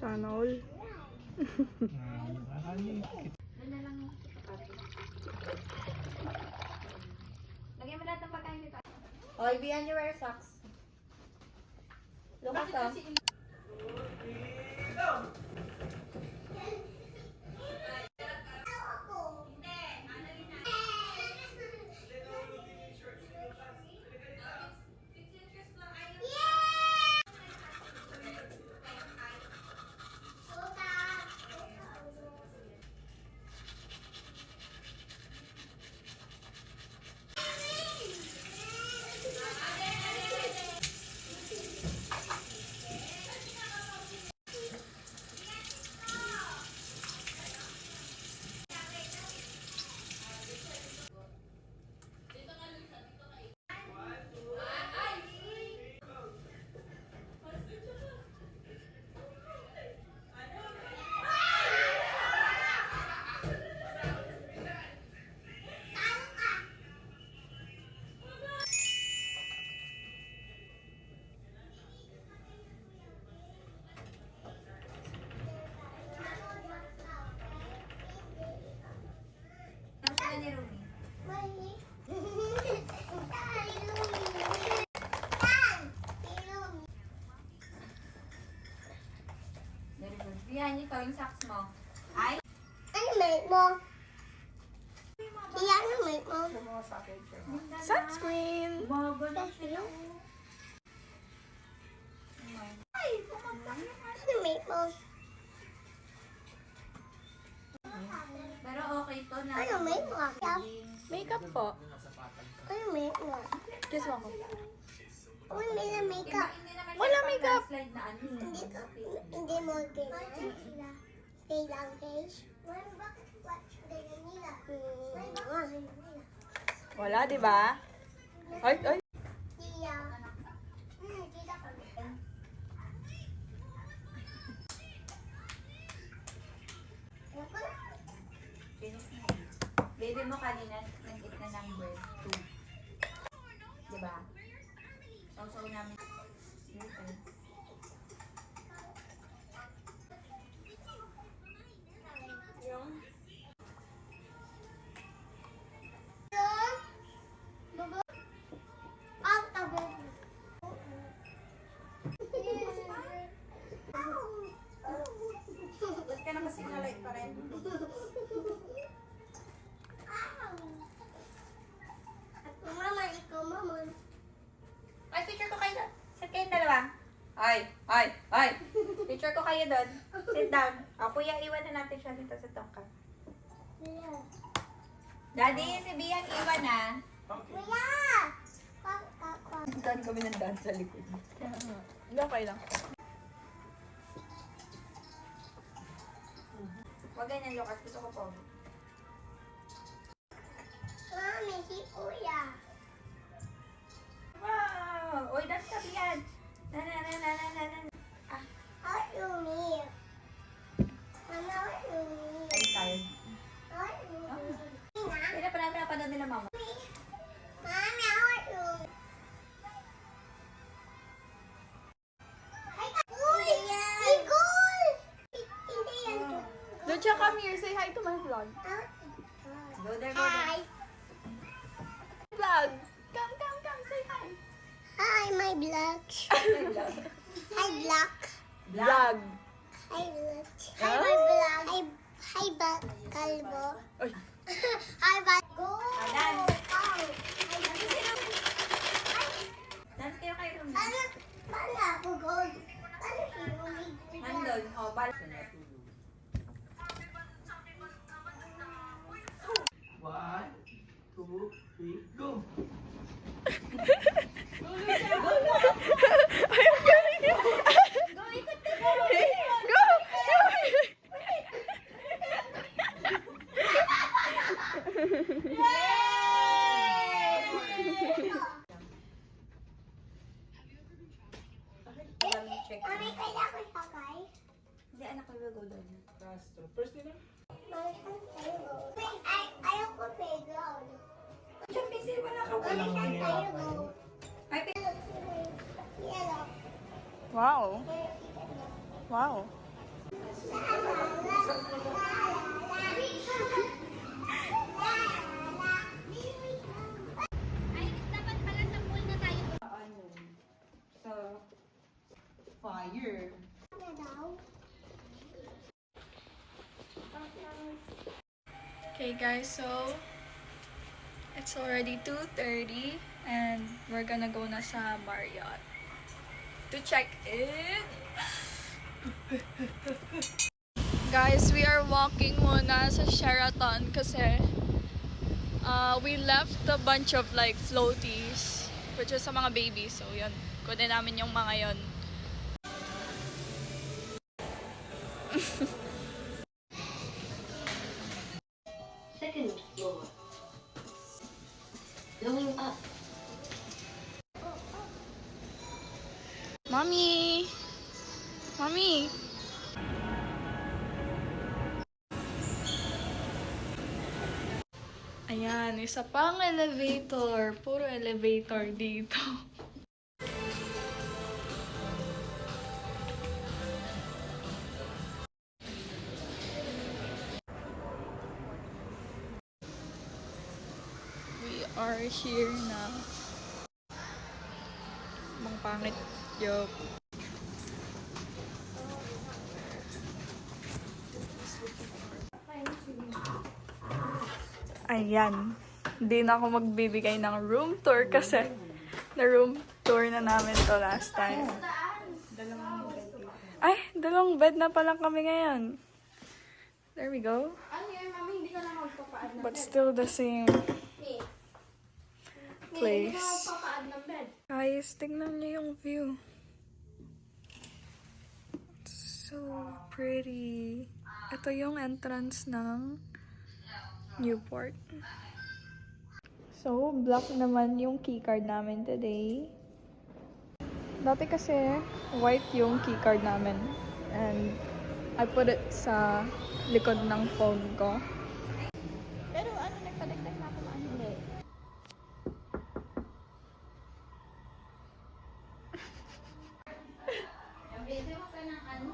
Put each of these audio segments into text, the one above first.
Sana all. Lagyan mo lahat ng pagkain dito. Hoy, behind you wear socks. Lucas, oh. Ni Rumi. Very good. Behind ito yung socks mo. Ay? Ano mate mo? Iyan ang mate mo. Sunscreen! Bago na sila. Ay, pumunta yung Ano mate mo? Pero okay to na. Ano mate mo? Makeup po. Ano mate mo? Kiss mo ako. Ano may na makeup? Wala makeup. Slide na ano. Hindi mo ganyan. Stay lang guys. Bakit ganyan nila? Wala, di ba? Ay, ay. Tiya. Tita kami. Baby mo kanina, nag-eat na ng bread. 2. Diba? Sausaw namin. Okay. Ang tabi. Ba't ka na kasi nalait pa rin? Mama, ikaw mama. Ay, picture ko kayo. Sit kayong dalawa. Ay. Picture ko kayo doon. Sit down. O, kuya, iwan na natin siya dito sa tongka. Daddy, si Bian, iwan na. Kuya! Dan kami ng dance sa likod. Okay lang. Huwag ganyan, Lucas. Gusto ko po. Mami, si kuya. Wow! Uy, dance ka, Bian. Na. Ah, How you mean? Mama, how you mean? I'm tired. How you mean? Pinapanood nila mama. Mami, how you mean? Uy! Igol! Hindi yan. Lucha, come here. Say hi to my vlog. Go there, go there. Hi! Vlog! Come. Say hi. Hi, my black. Hi, black. Vlog. Hi, black. Hi, my black. Hi, black. Kalbo. Ay. Hi, black. Go! dance. Hi. Dance kayo kayo. Paano ako gold? Paano si Rumi? Nandun. O, bal. 1, 2, 3, go! I'm getting it. Go! Check. Mami, kailangan ko sakay. Hindi, anak ko, will go doon. Castro. First nila? Mami, saan tayo go? Wait, ayaw ko playground. Diyan, busy. Wala ka. Mami, saan tayo go? Ay, Yellow. Wow. Wow. Dapat pala sa pool na tayo. So, fire. Na daw. Okay guys, so it's already 2:30 and we're gonna go na sa Marriott to check in. Guys, we are walking muna sa Sheraton kasi we left a bunch of like floaties which is sa mga babies. So yun, kunin namin yung mga yun. Second floor. Going up. Mommy! Mommy! Ayan, isa pang elevator. Puro elevator dito. We are here na. Mang pangit. Yup. Ayan. Hindi na ako magbibigay ng room tour kasi na-room tour na namin to last time. Ay, dalawang bed na pa lang kami ngayon. There we go. Ano yun, mami? Hindi ka na magpapaad ng But still the same Hindi place. ka magpapaad ng bed. Guys, tingnan niyo yung view. It's so pretty. Ito yung entrance ng Newport. So, black naman yung keycard namin today. Dati kasi, white yung keycard namin. And I put it sa likod ng phone ko. Pero ano, nagpadagdag na ako ano? Hindi. Busy mo ka ng ano?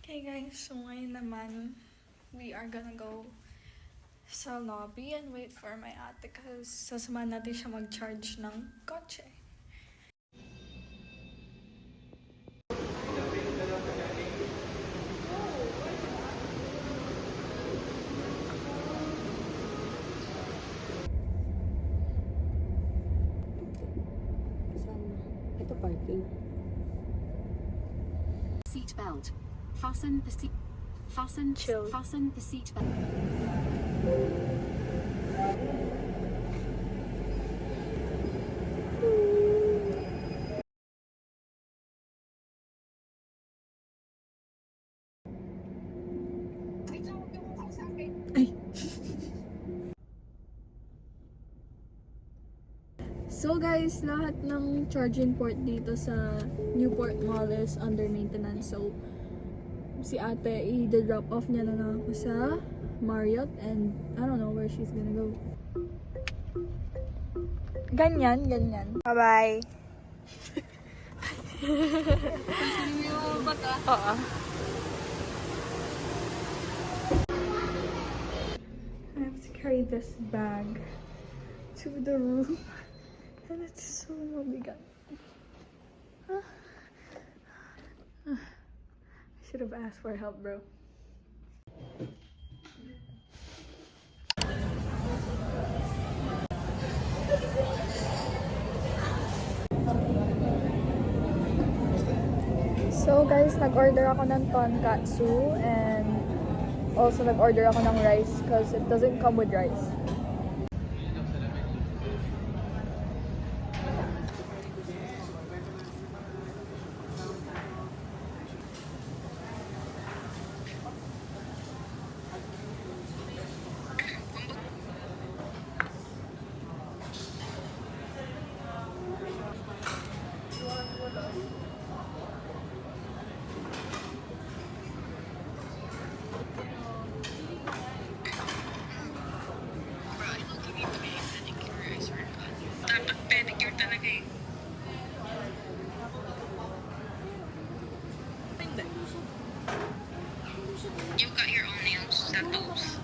Okay guys, so ngayon naman, we are gonna go sa lobby and wait for my ate kasi sasamahan natin siya mag-charge ng kotse. Ito parking. Seat belt. Fasten the seat. Chill. Fasten the seat belt. So guys, lahat ng charging port dito sa Newport Mall is under maintenance. So, si ate, i-drop off niya na lang ako sa Marriott and I don't know where she's gonna go. Ganyan, ganyan. Bye-bye! Continue ba ka? Oo. I have to carry this bag to the room. And it's so mabigat. I should have asked for help, bro. So guys, nag-order ako ng tonkatsu and also nag-order ako ng rice because it doesn't come with rice. You got your own nails sa toes.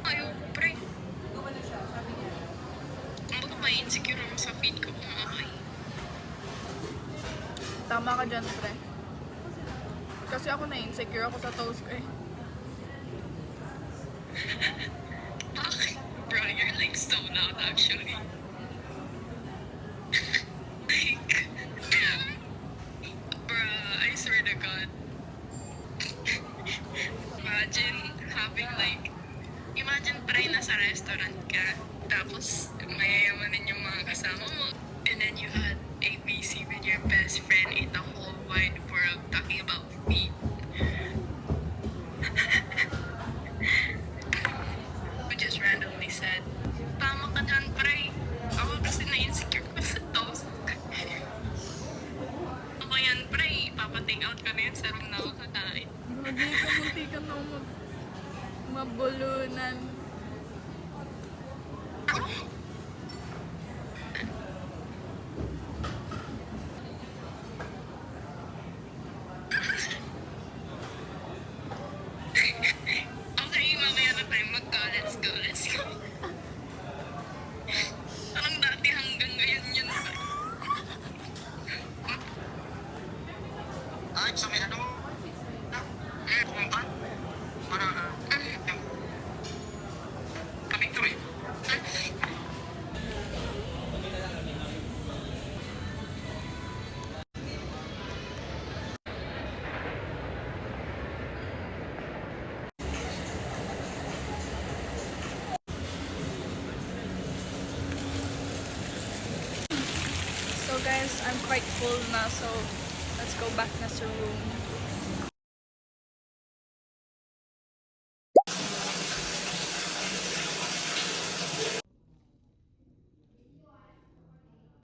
Ayaw, pre. Ang baka may insecure ako sa feet ko kung okay. Tama ka dyan, pre. Kasi ako na-insecure ako sa toes ko eh. Bro, you're like so loud actually. Like, bruh, I swear to God. Imagine pre, nasa restaurant ka, tapos mayayamanin yung mga kasama mo, and then you had ABC with your best friend in the whole wide world talking about feet. We just randomly said, tama ka dyan, pre. Ako kasi na-insecure ko sa toast. Ako yan, pre. Papa-take out ko na yun sa room na ako kakain. Munti ka na mabulunan. Okay, mamaya na tayo magka. Let's go, let's go. Parang dati hanggang ngayon yun. Ay, sa may ano? Pumunta? Para, kami. So guys, I'm quite full na, so let's go back na sa room.